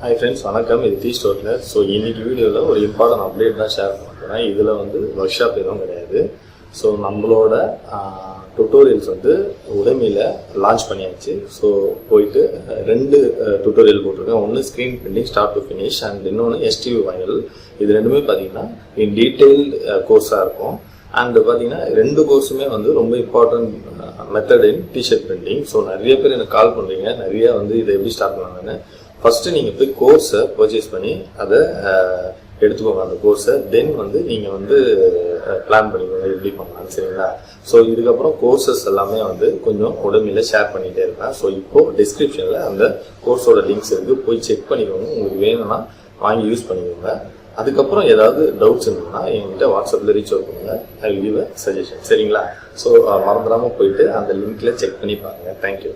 Hi friends, வணக்கம். இது Teeztotaller. So இன்னைக்கு வீடியோவில் ஒரு இம்பார்ட்டன்ட் அப்டேட் தான் ஷேர் பண்ணுறேன். இதில் ஒர்க் ஷாப் எதுவும் கிடையாது. ஸோ நம்மளோட டுட்டோரியல்ஸ் உடமையில் லான்ச் பண்ணியாச்சு. ஸோ போயிட்டு 2 டுட்டோரியல் போட்டிருக்கேன். ஒன்று screen printing start to finish and இன்னொன்று STV வைனல். இது ரெண்டுமே பார்த்தீங்கன்னா இன் டீட்டெயில்டு கோர்ஸாக இருக்கும். அண்ட் பார்த்தீங்கன்னா 2 கோர்ஸுமே ரொம்ப important method in T-shirt printing. So நிறைய பேர் எனக்கு கால் பண்ணுறீங்க, நிறைய இதை எப்படி ஸ்டார்ட் பண்ணாங்கன்னு. ஃபஸ்ட்டு நீங்கள் போய் கோர்ஸை பர்ச்சேஸ் பண்ணி அதை எடுத்துக்கோங்க, அந்த கோர்ஸை. தென் நீங்கள் பிளான் பண்ணிக்கோங்க எப்படி பண்ணலாம், சரிங்களா? ஸோ இதுக்கப்புறம் கோர்சஸ் எல்லாமே கொஞ்சம் உடமையில் ஷேர் பண்ணிகிட்டே இருப்பேன். ஸோ இப்போது டிஸ்கிரிப்ஷனில் அந்த கோர்ஸோட லிங்க்ஸ் இருக்குது, போய் செக் பண்ணிக்கோங்க. உங்களுக்கு வேணும்னா வாங்கி யூஸ் பண்ணிக்கோங்க. அதுக்கப்புறம் ஏதாவது டவுட்ஸ் இருந்ததுன்னா என்கிட்ட வாட்ஸ்அப்பில் ரீச் அவுட் பண்ணுங்கள். I will give a suggestion, சரிங்களா? ஸோ மறந்துடாமல் போயிட்டு அந்த லிங்க்கில் செக் பண்ணி பாருங்கள். தேங்க்யூ.